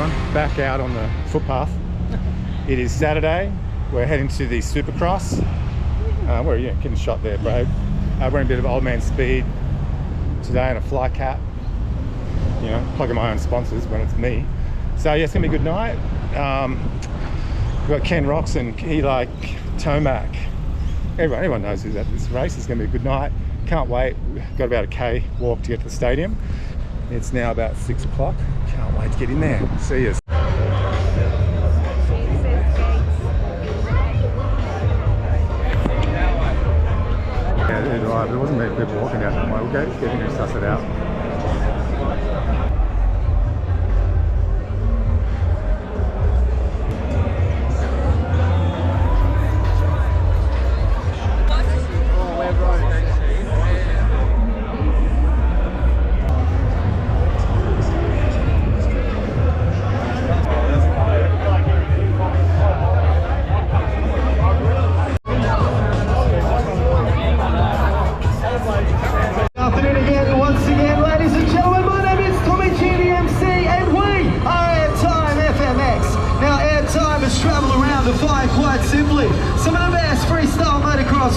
everyone, back out on the footpath. It is Saturday. We're heading to the Supercross. We're getting shot there, bro. We're in a bit of old man speed today in a fly cap. You know, plugging my own sponsors when it's me. So yeah, it's gonna be a good night. We've got Ken Roczen, Eli Tomac. Everyone knows who's at this race. It's gonna be a good night. Can't wait. We've got about a K walk to get to the stadium. It's now about 6 o'clock. Can't wait to get in there. See you. Yeah, there wasn't many people walking down that way. We'll get in and suss it out.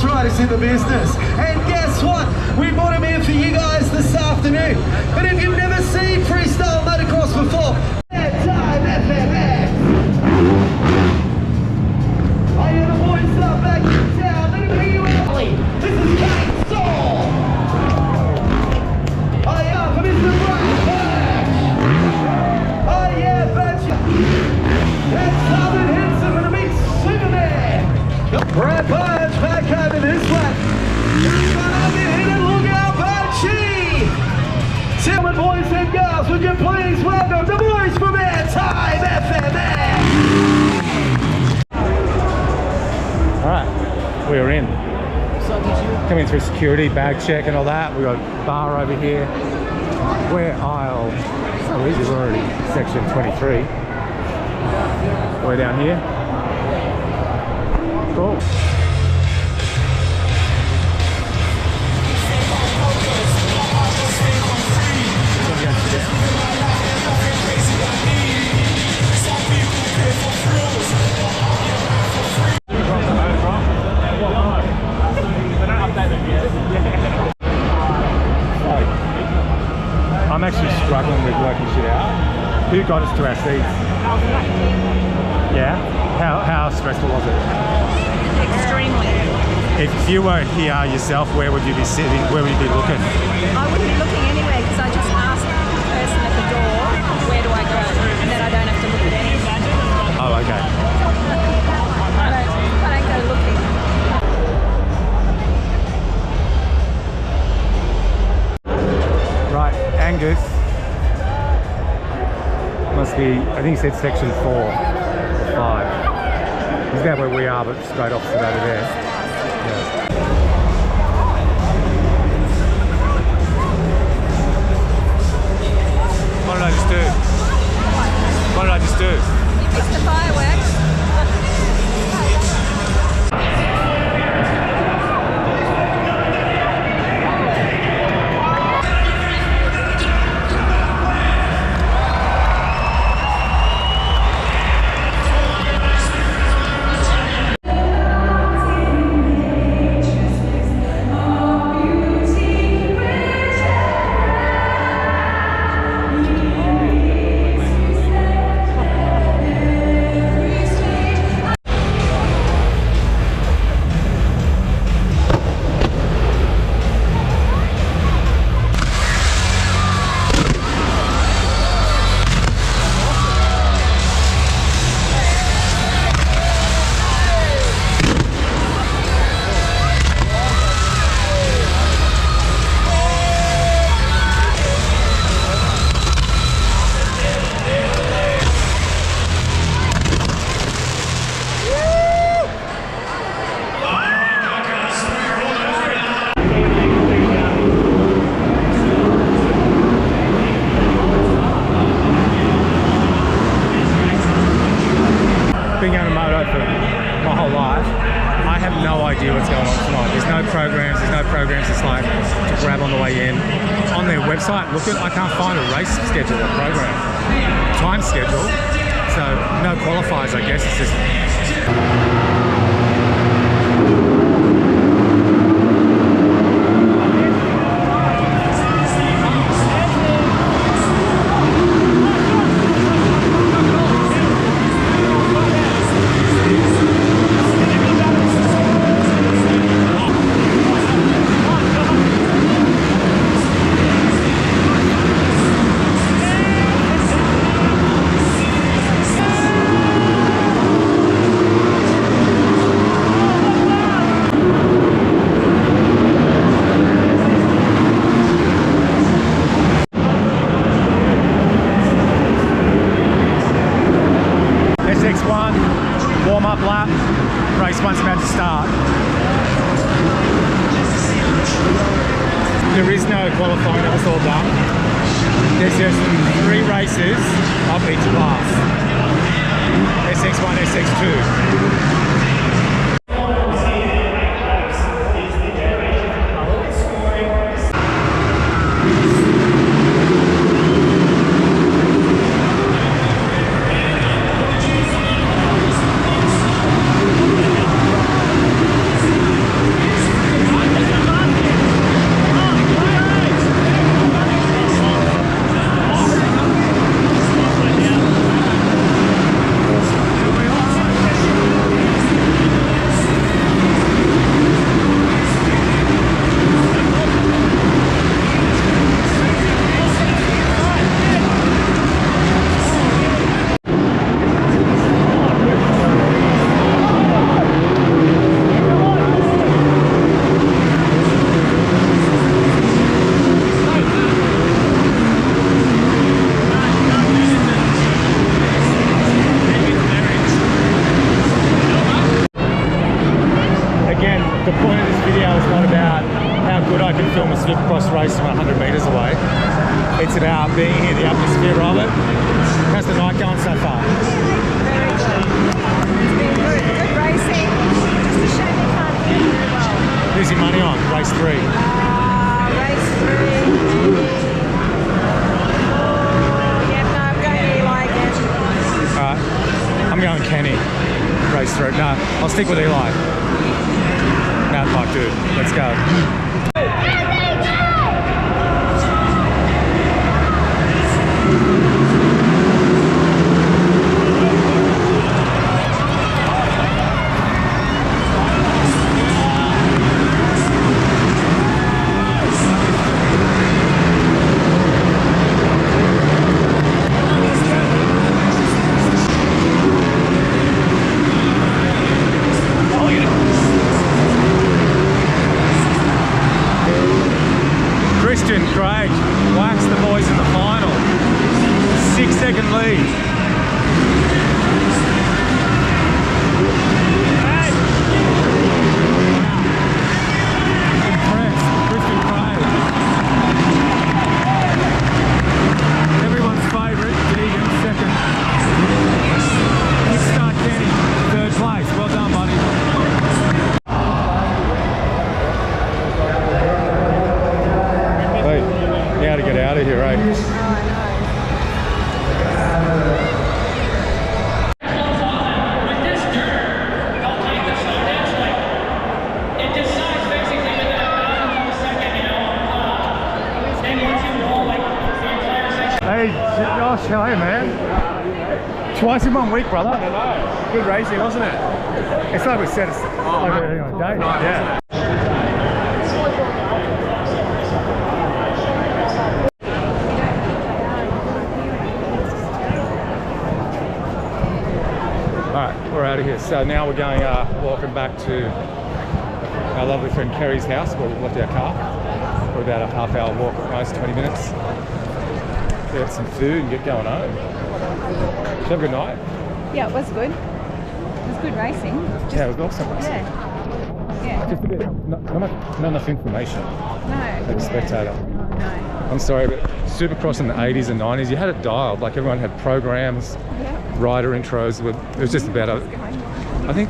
Riders in the business, and guess what? We brought him here for you guys this afternoon. But if you've never seen freestyle motocross before, time FMX. I hear the boys are back in town. Let me bring you out. This is Kate Soul. Oh yeah, for Mr. Brian Birch. Oh yeah, Birch. That's Southern Henson with a big Superman. Brad Birch back over this way. Look out, Birchie! Gentlemen, boys and girls, would you please welcome the boys from Airtime FMX? Alright, we're in. Coming through security, bag check and all that. We've got a bar over here. We're aisle, so easy, we're already section 23. We're down here. Cool. I'm actually struggling with working shit out. Who got us to our seats? Yeah? How stressful was it? Extremely. If you weren't here yourself, where would you be sitting? Where would you be looking? I wouldn't be looking anywhere because I just asked the person at the door, where do I go? And then I don't have to look at anything. Oh, okay. I don't go looking. Right, Angus must be, I think he said section 4 or 5. He's about where we are, but straight opposite over there. Yeah. What did I just do? What did I just do? You missed the fireworks. there's no programs. It's like to grab on the way in. On their website, I can't find a race schedule or program. Time schedule. So no qualifiers, I guess. It's just... warm-up lap, race one's about to start. There is no qualifying, that was all done. There's just 3 races of each class. SX1, SX2. The point of this video is not about how good I can film a supercross race from 100 metres away. It's about being in the atmosphere of it. How's the night going so far? Very good. It's been good. Good racing. Just a shame we can't hear very well. Who's your money on? Race 3? Race 3. Yeah, no, I'm going Eli again. Alright. I'm going Kenny. Race 3. No, I'll stick with Eli. Like, dude, let's go. Craig waxed the boys in the final. 6-second lead. Impressed, Christian Craig. Everyone's favourite, Deegan, second. Kickstart Kenny, 3rd place. Well done, buddy. How to get out of here, right? Hey, Josh, how are you, man? Twice in 1 week, brother. I know. Good racing, wasn't it? It's like we said, it's like a day. Yeah. Alright, we're out of here. So now we're going walking back to our lovely friend Kerry's house where we've left our car. We're about a half-hour walk at most, 20 minutes. Get some food and get going home. Did you have a good night? Yeah, it was good. It was good racing. Yeah, it was awesome racing. Yeah. Just a bit, not enough information. No. Like a spectator. No. I'm sorry, but Supercross in the 80s and 90s, you had it dialed. Like everyone had programs, rider intros. It was just about I think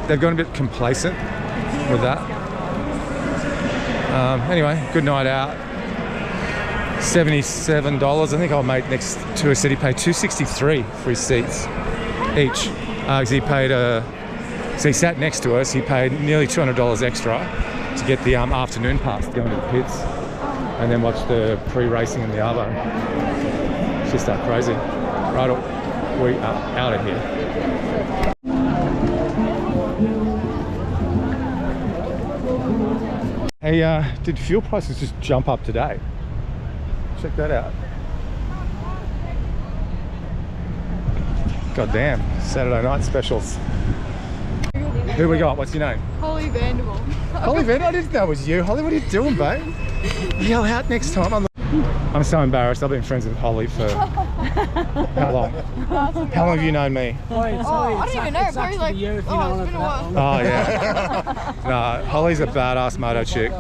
they've gone a bit complacent with that. Anyway, good night out. $77. I think our mate next to us said he paid $263 for his seats each. 'Cause he paid so he sat next to us. He paid nearly $200 extra to get the afternoon pass to go into the pits and then watch the pre-racing in the Arvo. It's just that crazy. Right, we are out of here. Hey, did fuel prices just jump up today? Check that out. God damn, Saturday night specials. Who we got? What's your name? Holly Vanderbilt. Holly Vanderbilt? I didn't know it was you. Holly, what are you doing, babe? Yell out next time. I'm so embarrassed. I've been friends with Holly for how long? How long have you known me? I don't even know. Probably like, it's been a while. Oh, yeah. No, Holly's a badass moto chick.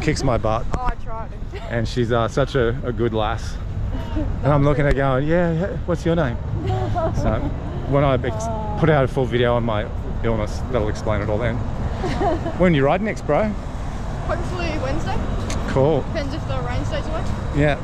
Kicks my butt. Oh, I tried. And she's such a good lass. And I'm looking at her going, yeah, what's your name? So when I put out a full video on my illness, that'll explain it all then. When you ride next, bro? Hopefully Wednesday. Cool. Depends if the rain stays away. Yeah.